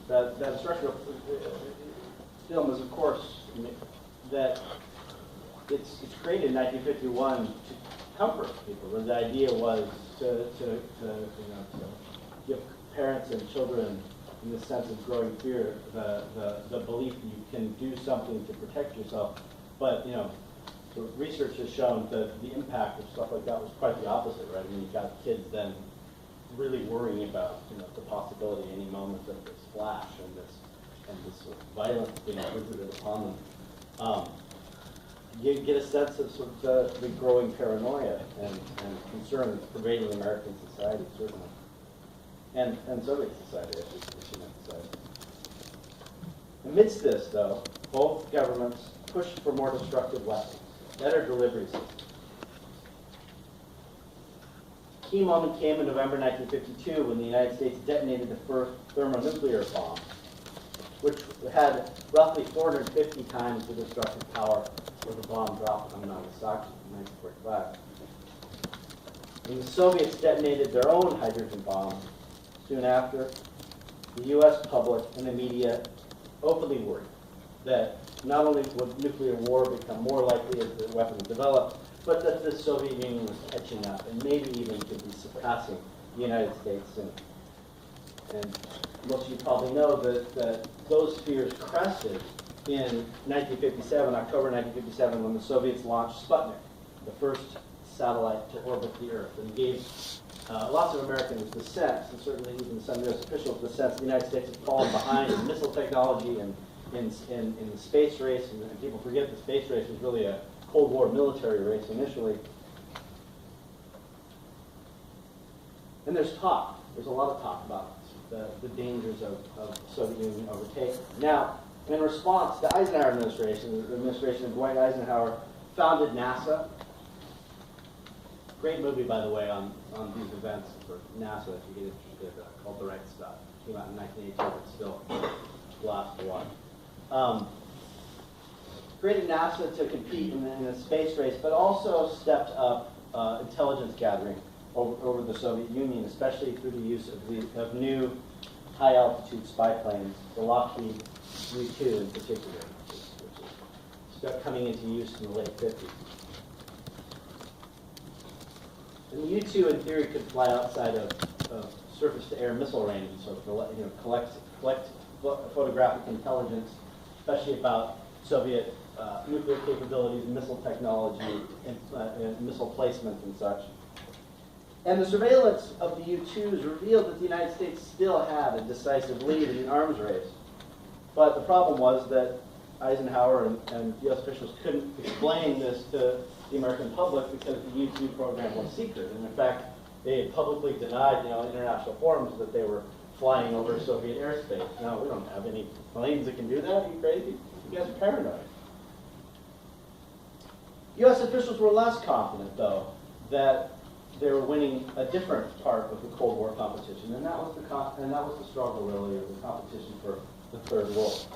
that instructional film is, of course, that it's created in 1951 to comfort people. And the idea was to give parents and children, in the sense of growing fear, the belief that you can do something to protect yourself. But the research has shown that the impact of stuff like that was quite the opposite, right? I mean, you've got kids then really worrying about the possibility any moment of this flash and this sort of violence being visited upon them. You get a sense of sort of the growing paranoia and concern pervading American society, certainly, and Soviet society, as you might say. Amidst this, though, both governments pushed for more destructive weapons, better delivery systems. Key moment came in November 1952 when the United States detonated the first thermonuclear bomb, which had roughly 450 times the destructive power of the bomb dropped on Nagasaki in 1945. And the Soviets detonated their own hydrogen bomb soon after. The U.S. public and the media openly worried that not only would nuclear war become more likely as the weapon developed, but that the Soviet Union was catching up and maybe even could be surpassing the United States soon. And most of you probably know that those fears crested in 1957, October 1957, when the Soviets launched Sputnik, the first satellite to orbit the Earth, and gave lots of Americans the sense, and certainly even some U.S. officials, the sense the United States had fallen behind in missile technology and in the space race. And people forget the space race was really a Cold War military race initially. And there's a lot of talk about the dangers of the Soviet Union overtaking. Now, in response, the Eisenhower administration, the administration of Dwight Eisenhower, founded NASA. Great movie, by the way, on these events for NASA, if you get interested, called The Right Stuff. Came out in 1982, but still a blast to watch. Created NASA to compete in the space race, but also stepped up intelligence gathering over the Soviet Union, especially through the use of new high-altitude spy planes, the Lockheed U-2 in particular, which is coming into use in the late 50s. And the U-2, in theory, could fly outside of surface-to-air missile range, so collect photographic intelligence, especially about Soviet nuclear capabilities, missile technology, and missile placement and such. And the surveillance of the U-2s revealed that the United States still had a decisive lead in the arms race. But the problem was that Eisenhower and U.S. officials couldn't explain this to the American public because the U-2 program was secret. And in fact, they had publicly denied, in international forums that they were flying over Soviet airspace. Now, we don't have any planes that can do that. Are you crazy? You guys are paranoid. U.S. officials were less confident, though, that they were winning a different part of the Cold War competition, and that was the struggle, really, of the competition for the Third World.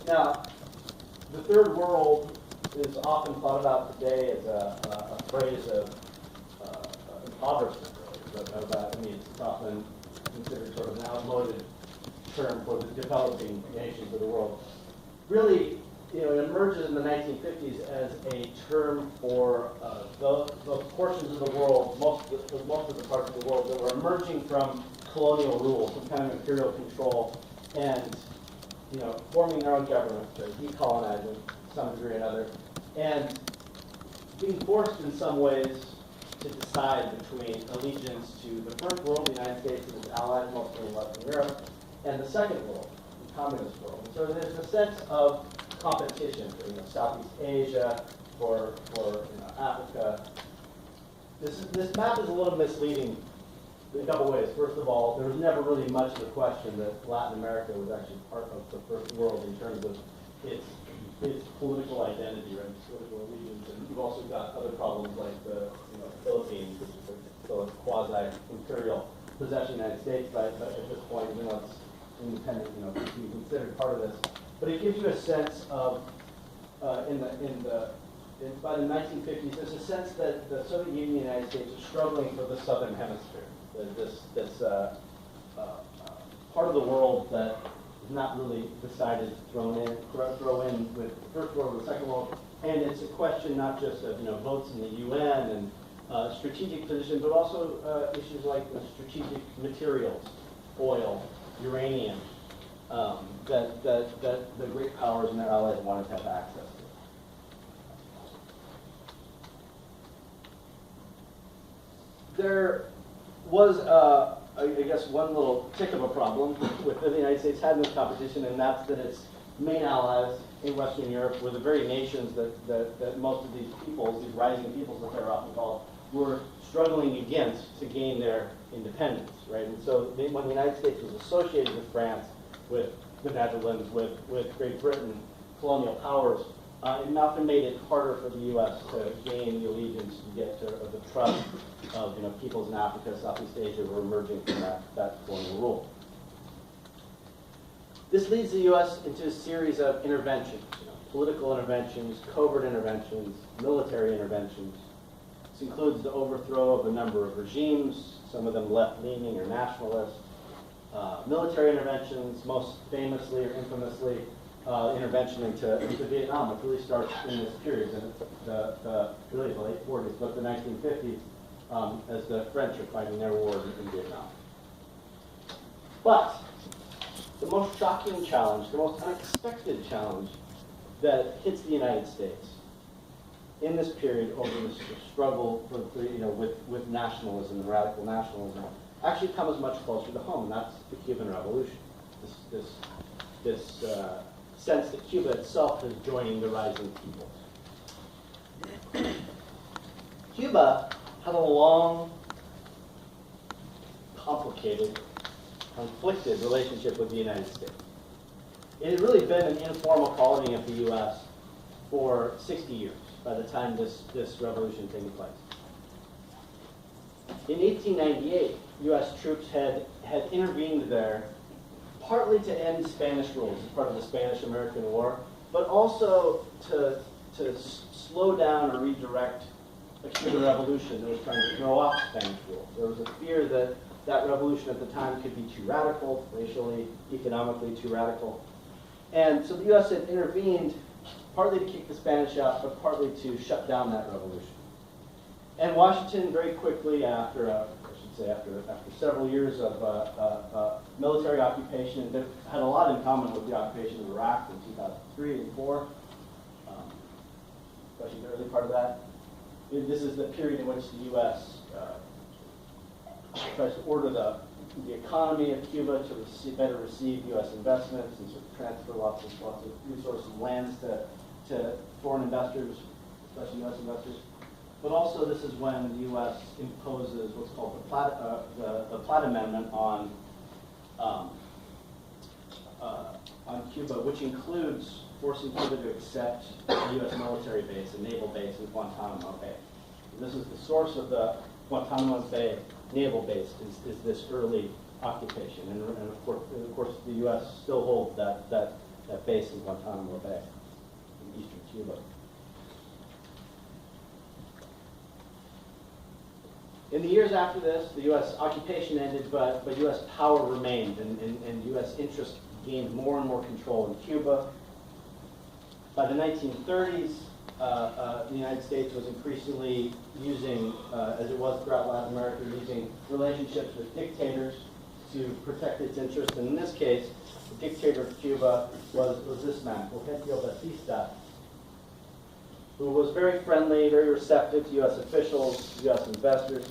Now, the Third World is often thought about today as a phrase of impoverishment, really. It's often considered sort of an outmoded term for the developing nations of the world. Really, it emerges in the 1950s as a term for those portions of the world, most of the parts of the world that were emerging from colonial rule, some kind of imperial control, and forming their own government, decolonizing to some degree or another, and being forced in some ways to decide between allegiance to the First World, the United States and its allies, mostly in Western Europe, and the Second World, the Communist world. And so there's a sense of competition for Southeast Asia, for Africa. This map is a little misleading in a couple ways. First of all, there was never really much of a question that Latin America was actually part of the First World in terms of its political identity or its political allegiance. And you've also got other problems like the Philippines, which is still a quasi-imperial possession of the United States, but at this point, even though it's independent, to be considered part of this. But it gives you a sense of, by the 1950s, there's a sense that the Soviet Union and the United States are struggling for the Southern Hemisphere. This part part of the world that is not really decided to throw in with the First World or the Second World. And it's a question not just of votes in the UN and strategic position, but also issues like strategic materials, oil, uranium, that the great powers and their allies wanted to have access to. There was, I guess, one little tick of a problem with the United States had in this competition, and that's that its main allies in Western Europe were the very nations that most of these peoples, these rising peoples as they're often called, were struggling against to gain their independence, right? And so when the United States was associated with France, with the Netherlands, with Great Britain, colonial powers, it often made it harder for the U.S. to gain the allegiance and get to the trust of peoples in Africa, Southeast Asia who were emerging from that colonial rule. This leads the U.S. into a series of interventions, political interventions, covert interventions, military interventions. This includes the overthrow of a number of regimes, some of them left-leaning or nationalist, military interventions, most famously or infamously, intervention into Vietnam, which really starts in this period, and really the late 40s, but the 1950s, as the French are fighting their war in Vietnam. But the most shocking challenge, the most unexpected challenge that hits the United States in this period over this struggle with nationalism and radical nationalism actually comes much closer to home, and that's the Cuban Revolution. This sense that Cuba itself is joining the rising peoples. Cuba had a long, complicated, conflicted relationship with the United States. It had really been an informal colony of the U.S. for 60 years by the time this revolution taking place. In 1898, U.S. troops had intervened there partly to end Spanish rule as part of the Spanish-American War, but also to slow down or redirect a Cuban revolution that was trying to throw off Spanish rule. There was a fear that that revolution at the time could be too radical, racially, economically too radical. And so the U.S. had intervened partly to kick the Spanish out, but partly to shut down that revolution. And Washington very quickly after several years of military occupation that had a lot in common with the occupation of Iraq in 2003 and 2004, especially the early part of that. This is the period in which the U.S. Tries to order the economy of Cuba to better receive U.S. investments and sort of transfer lots of resources and lands to foreign investors, especially U.S. investors. But also, this is when the U.S. imposes what's called the Platt Amendment on Cuba, which includes forcing Cuba to accept a U.S. military base, a naval base in Guantanamo Bay. This is the source of the Guantanamo Bay naval base. Is this early occupation, and of course, the U.S. still holds that base in Guantanamo Bay in eastern Cuba. In the years after this, the U.S. occupation ended, but U.S. power remained, and U.S. interest gained more and more control in Cuba. By the 1930s, the United States was increasingly using, as it was throughout Latin America, using relationships with dictators to protect its interests. And in this case, the dictator of Cuba was this man, Fulgencio Batista, who was very friendly, very receptive to U.S. officials, U.S. investors.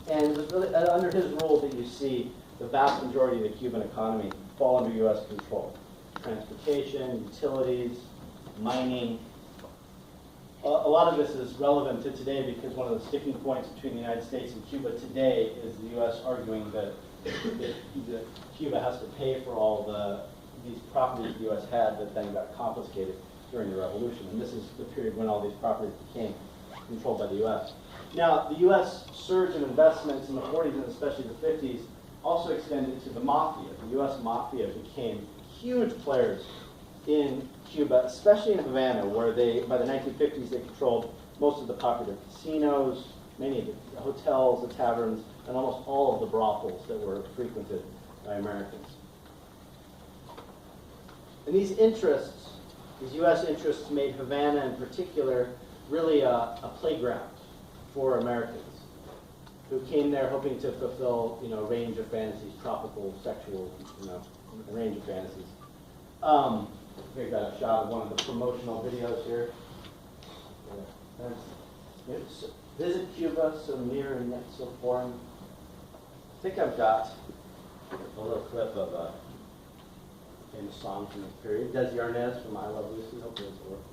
And it was really under his rule that you see the vast majority of the Cuban economy fall under U.S. control. Transportation, utilities, mining. A lot of this is relevant to today because one of the sticking points between the United States and Cuba today is the U.S. arguing that Cuba has to pay for all these properties the U.S. had that then got confiscated during the revolution. And this is the period when all these properties became controlled by the U.S. Now, the U.S. surge in investments in the 40s and especially the 50s also extended to the mafia. The U.S. mafia became huge players in Cuba, especially in Havana, where by the 1950s, they controlled most of the popular casinos, many of the hotels, the taverns, and almost all of the brothels that were frequented by Americans. And these interests, these U.S. interests, made Havana in particular really a playground for Americans who came there hoping to fulfill, a range of fantasies, tropical, sexual, a range of fantasies. We've got a shot of one of the promotional videos here. It's Visit Cuba, so near and yet so foreign. I think I've got a little clip of a famous song from the period. Desi Arnaz from I Love Lucy. Hopefully it's working.